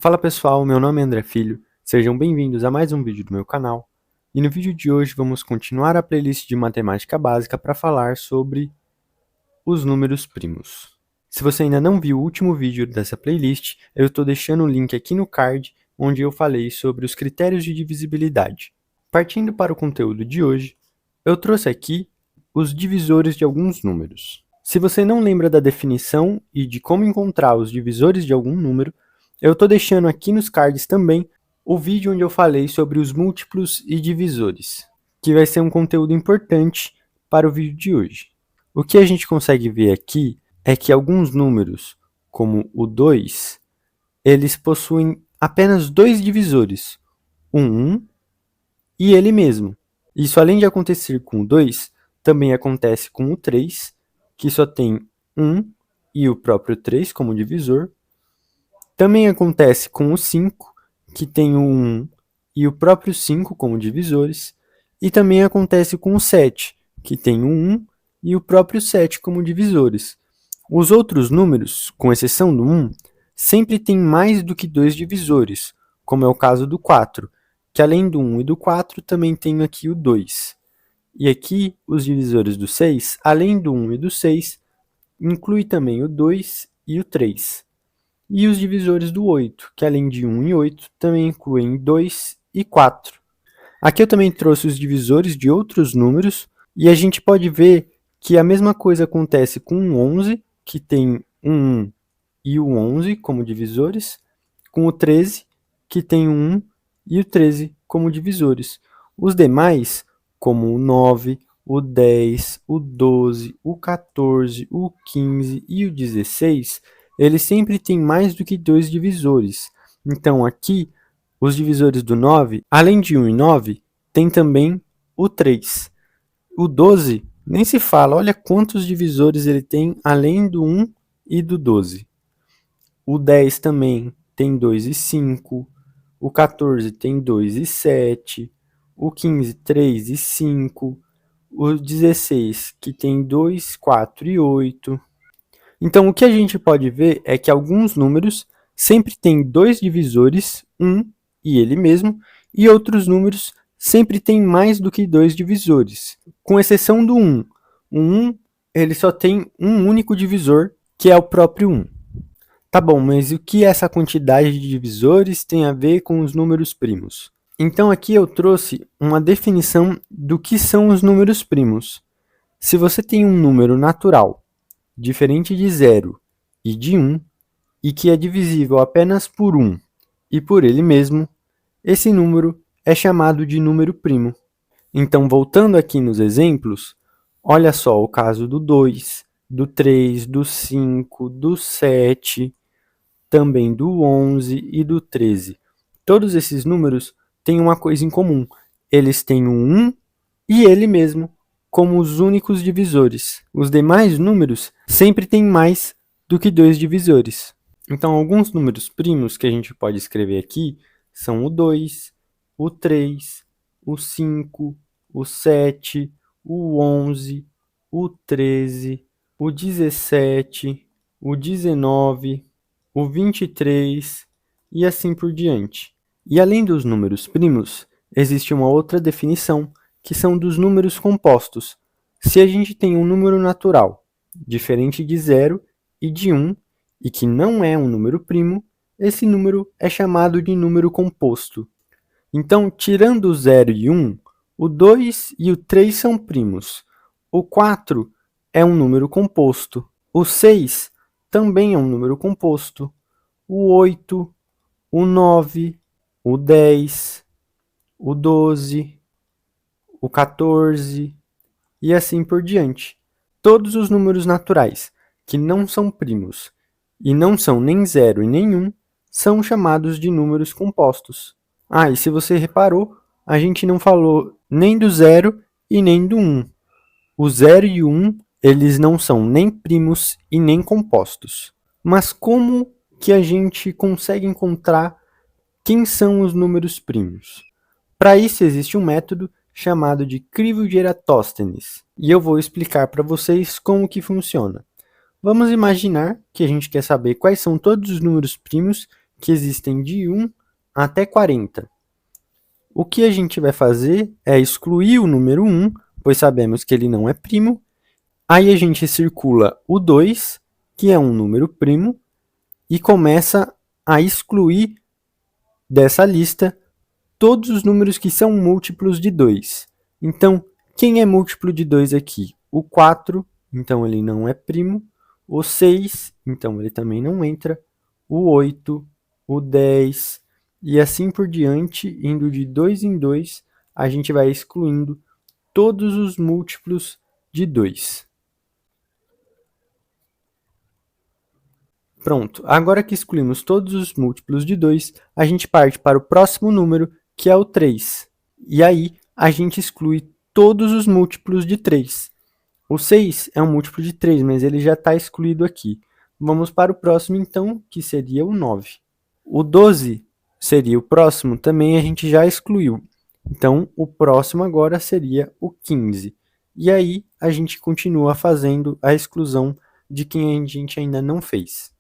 Fala pessoal, meu nome é André Filho, sejam bem-vindos a mais um vídeo do meu canal. E no vídeo de hoje vamos continuar a playlist de matemática básica para falar sobre os números primos. Se você ainda não viu o último vídeo dessa playlist, eu estou deixando o link aqui no card, onde eu falei sobre os critérios de divisibilidade. Partindo para o conteúdo de hoje, eu trouxe aqui os divisores de alguns números. Se você não lembra da definição e de como encontrar os divisores de algum número, eu estou deixando aqui nos cards também o vídeo onde eu falei sobre os múltiplos e divisores, que vai ser um conteúdo importante para o vídeo de hoje. O que a gente consegue ver aqui é que alguns números, como o 2, eles possuem apenas dois divisores, o 1 e ele mesmo. Isso, além de acontecer com o 2, também acontece com o 3, que só tem 1 e o próprio 3 como divisor. Também acontece com o 5, que tem o 1 e o próprio 5 como divisores. E também acontece com o 7, que tem o 1 e o próprio 7 como divisores. Os outros números, com exceção do 1, sempre têm mais do que dois divisores, como é o caso do 4, que além do 1 e do 4 também tem aqui o 2. E aqui os divisores do 6, além do 1 e do 6, inclui também o 2 e o 3. E os divisores do 8, que além de 1 e 8, também incluem 2 e 4. Aqui eu também trouxe os divisores de outros números, e a gente pode ver que a mesma coisa acontece com o 11, que tem o 1 e o 11 como divisores, com o 13, que tem o 1 e o 13 como divisores. Os demais, como o 9, o 10, o 12, o 14, o 15 e o 16, eles sempre têm mais do que dois divisores. Então, aqui, os divisores do 9, além de 1 e 9, tem também o 3. O 12, nem se fala, olha quantos divisores ele tem além do 1 e do 12. O 10 também tem 2 e 5. O 14 tem 2 e 7. O 15, 3 e 5. O 16, que tem 2, 4 e 8. Então, o que a gente pode ver é que alguns números sempre têm dois divisores, 1 e ele mesmo, e outros números sempre têm mais do que dois divisores, com exceção do 1. O 1 ele só tem um único divisor, que é o próprio 1. Tá bom, mas o que essa quantidade de divisores tem a ver com os números primos? Então aqui eu trouxe uma definição do que são os números primos. Se você tem um número natural diferente de 0 e de 1, e que é divisível apenas por 1 e por ele mesmo, esse número é chamado de número primo. Então, voltando aqui nos exemplos, olha só o caso do 2, do 3, do 5, do 7, também do 11 e do 13. Todos esses números têm uma coisa em comum. Eles têm o 1 e ele mesmo como os únicos divisores. Os demais números sempre têm mais do que dois divisores. Então, alguns números primos que a gente pode escrever aqui são o 2, o 3, o 5, o 7, o 11, o 13, o 17, o 19, o 23 e assim por diante. E além dos números primos, existe uma outra definição, que são dos números compostos. Se a gente tem um número natural, diferente de 0 e de 1, e que não é um número primo, esse número é chamado de número composto. Então, tirando o 0 e 1, o 2 e o 3 são primos. O 4 é um número composto. O 6 também é um número composto. O 8, o 9, o 10, o 12, o 14 e assim por diante. Todos os números naturais que não são primos e não são nem 0 e nem 1 são chamados de números compostos. E se você reparou, a gente não falou nem do 0 e nem do 1. O 0 e o 1, eles não são nem primos e nem compostos. Mas como que a gente consegue encontrar quem são os números primos? Para isso existe um método chamado de crivo de Eratóstenes, e eu vou explicar para vocês como que funciona. Vamos imaginar que a gente quer saber quais são todos os números primos que existem de 1 até 40. O que a gente vai fazer é excluir o número 1, pois sabemos que ele não é primo. Aí a gente circula o 2, que é um número primo, e começa a excluir dessa lista todos os números que são múltiplos de 2. Então, quem é múltiplo de 2 aqui? O 4, então ele não é primo. O 6, então ele também não entra. O 8, o 10, e assim por diante, indo de 2 em 2, a gente vai excluindo todos os múltiplos de 2. Pronto, agora que excluímos todos os múltiplos de 2, a gente parte para o próximo número, que é o 3. E aí, a gente exclui todos os múltiplos de 3. O 6 é um múltiplo de 3, mas ele já está excluído aqui. Vamos para o próximo, então, que seria o 9. O 12 seria o próximo, também a gente já excluiu. Então, o próximo agora seria o 15. E aí, a gente continua fazendo a exclusão de quem a gente ainda não fez.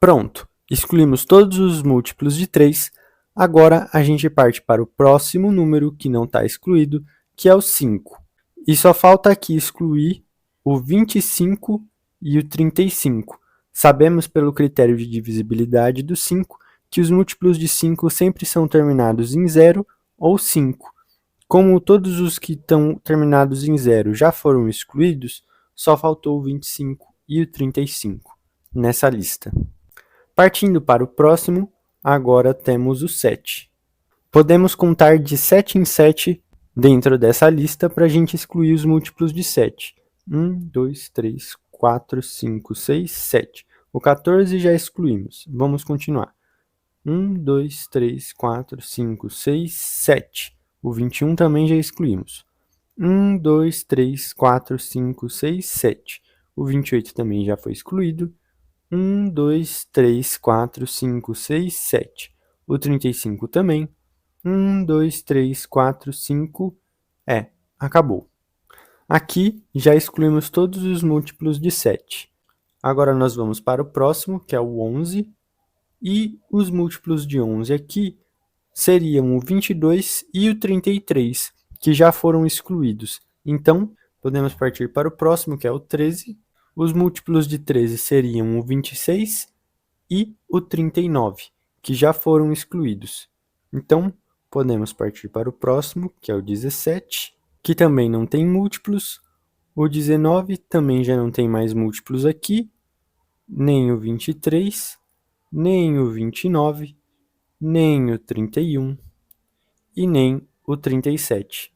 Pronto, excluímos todos os múltiplos de 3. Agora a gente parte para o próximo número que não está excluído, que é o 5. E só falta aqui excluir o 25 e o 35. Sabemos pelo critério de divisibilidade do 5 que os múltiplos de 5 sempre são terminados em 0 ou 5. Como todos os que estão terminados em 0 já foram excluídos, só faltou o 25 e o 35 nessa lista. Partindo para o próximo, agora temos o 7. Podemos contar de 7 em 7 dentro dessa lista para a gente excluir os múltiplos de 7. 1, 2, 3, 4, 5, 6, 7. O 14 já excluímos. Vamos continuar. 1, 2, 3, 4, 5, 6, 7. O 21 também já excluímos. 1, 2, 3, 4, 5, 6, 7. O 28 também já foi excluído. 1, 2, 3, 4, 5, 6, 7. O 35 também. 1, 2, 3, 4, 5. Acabou. Aqui já excluímos todos os múltiplos de 7. Agora nós vamos para o próximo, que é o 11. E os múltiplos de 11 aqui seriam o 22 e o 33, que já foram excluídos. Então, podemos partir para o próximo, que é o 13. Os múltiplos de 13 seriam o 26 e o 39, que já foram excluídos. Então, podemos partir para o próximo, que é o 17, que também não tem múltiplos. O 19 também já não tem mais múltiplos aqui, nem o 23, nem o 29, nem o 31 e nem o 37.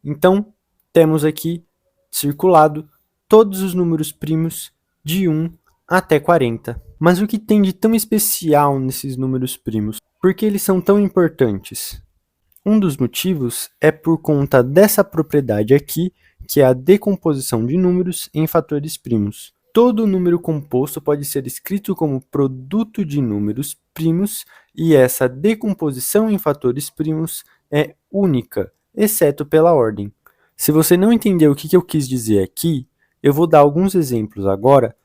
Então, temos aqui circulado todos os números primos de 1 até 40. Mas o que tem de tão especial nesses números primos? Por que eles são tão importantes? Um dos motivos é por conta dessa propriedade aqui, que é a decomposição de números em fatores primos. Todo número composto pode ser escrito como produto de números primos, e essa decomposição em fatores primos é única, exceto pela ordem. Se você não entendeu o que eu quis dizer aqui, eu vou dar alguns exemplos agora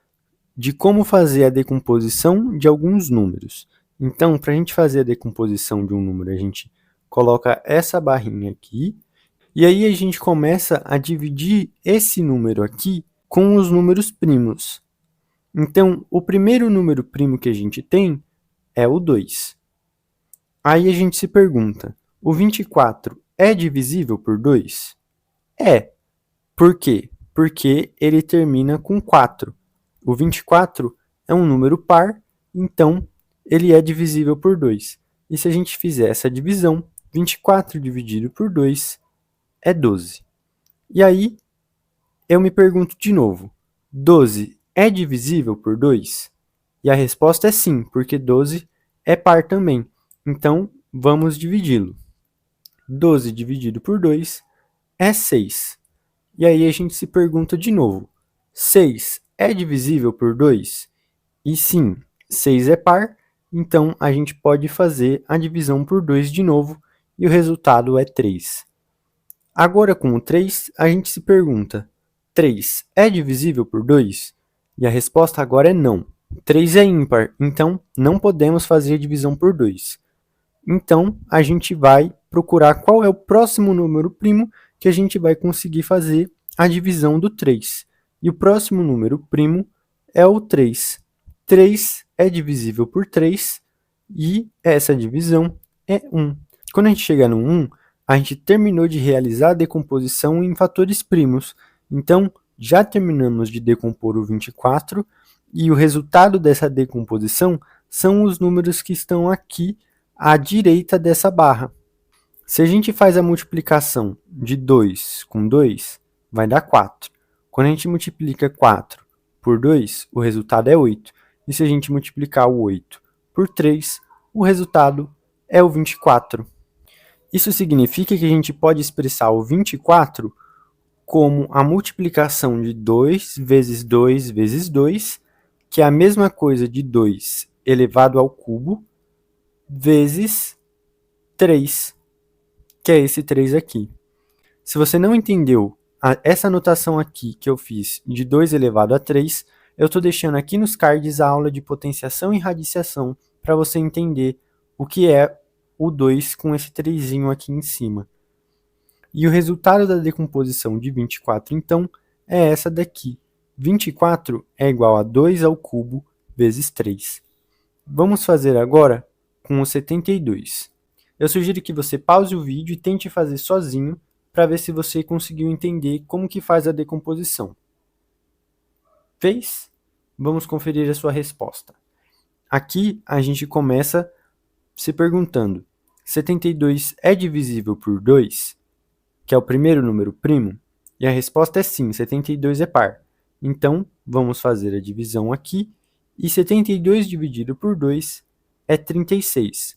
de como fazer a decomposição de alguns números. Então, para a gente fazer a decomposição de um número, a gente coloca essa barrinha aqui, e aí a gente começa a dividir esse número aqui com os números primos. Então, o primeiro número primo que a gente tem é o 2. Aí a gente se pergunta, o 24 é divisível por 2? É. Por quê? Porque ele termina com 4. O 24 é um número par, então ele é divisível por 2. E se a gente fizer essa divisão, 24 dividido por 2 é 12. E aí, eu me pergunto de novo, 12 é divisível por 2? E a resposta é sim, porque 12 é par também. Então, vamos dividi-lo. 12 dividido por 2 é 6. E aí a gente se pergunta de novo, 6 é divisível por 2? E sim, 6 é par, então a gente pode fazer a divisão por 2 de novo, e o resultado é 3. Agora com o 3, a gente se pergunta, 3 é divisível por 2? E a resposta agora é não. 3 é ímpar, então não podemos fazer a divisão por 2. Então, a gente vai procurar qual é o próximo número primo que a gente vai conseguir fazer a divisão do 3. E o próximo número primo é o 3. 3 é divisível por 3 e essa divisão é 1. Quando a gente chegar no 1, a gente terminou de realizar a decomposição em fatores primos. Então, já terminamos de decompor o 24 e o resultado dessa decomposição são os números que estão aqui à direita dessa barra. Se a gente faz a multiplicação de 2 com 2, vai dar 4. Quando a gente multiplica 4 por 2, o resultado é 8. E se a gente multiplicar o 8 por 3, o resultado é o 24. Isso significa que a gente pode expressar o 24 como a multiplicação de 2 vezes 2 vezes 2, que é a mesma coisa de 2 elevado ao cubo, vezes 3, que é esse 3 aqui. Se você não entendeu essa notação aqui que eu fiz de 2 elevado a 3, eu estou deixando aqui nos cards a aula de potenciação e radiciação para você entender o que é o 2 com esse 3 aqui em cima. E o resultado da decomposição de 24, então, é essa daqui. 24 é igual a 2 ao cubo vezes 3. Vamos fazer agora com o 72. Eu sugiro que você pause o vídeo e tente fazer sozinho para ver se você conseguiu entender como que faz a decomposição. Fez? Vamos conferir a sua resposta. Aqui a gente começa se perguntando: 72 é divisível por 2, que é o primeiro número primo? E a resposta é sim, 72 é par. Então, vamos fazer a divisão aqui, e 72 dividido por 2 é 36.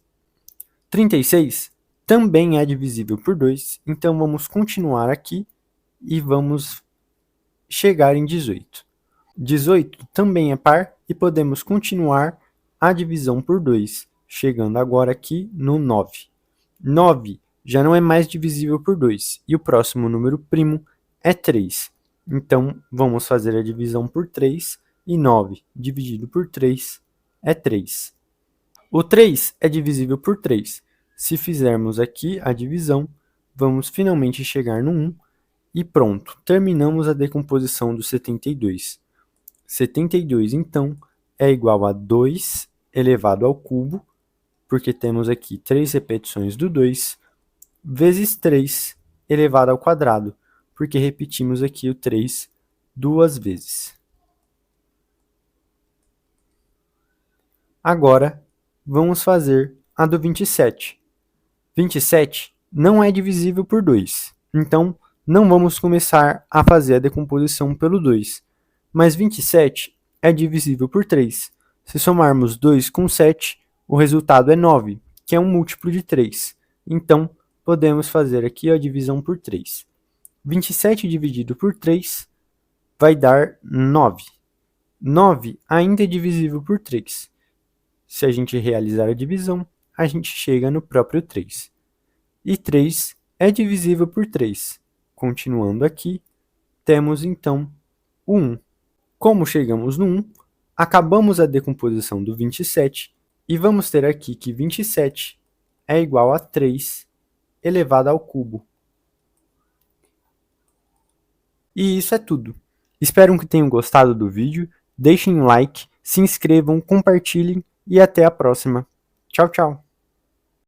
36 também é divisível por 2, então vamos continuar aqui e vamos chegar em 18. 18 também é par e podemos continuar a divisão por 2, chegando agora aqui no 9. 9 já não é mais divisível por 2 e o próximo número primo é 3. Então, vamos fazer a divisão por 3 e 9 dividido por 3 é 3. O 3 é divisível por 3. Se fizermos aqui a divisão, vamos finalmente chegar no 1 e pronto, terminamos a decomposição do 72. 72, então, é igual a 2 elevado ao cubo, porque temos aqui 3 repetições do 2, vezes 3 elevado ao quadrado, porque repetimos aqui o 3 duas vezes. Agora, vamos fazer a do 27. 27 não é divisível por 2, então não vamos começar a fazer a decomposição pelo 2. Mas 27 é divisível por 3. Se somarmos 2 com 7, o resultado é 9, que é um múltiplo de 3. Então, podemos fazer aqui a divisão por 3. 27 dividido por 3 vai dar 9. 9 ainda é divisível por 3. Se a gente realizar a divisão, a gente chega no próprio 3. E 3 é divisível por 3. Continuando aqui, temos então o 1. Como chegamos no 1, acabamos a decomposição do 27 e vamos ter aqui que 27 é igual a 3 elevado ao cubo. E isso é tudo. Espero que tenham gostado do vídeo, deixem um like, se inscrevam, compartilhem e até a próxima. Tchau, tchau!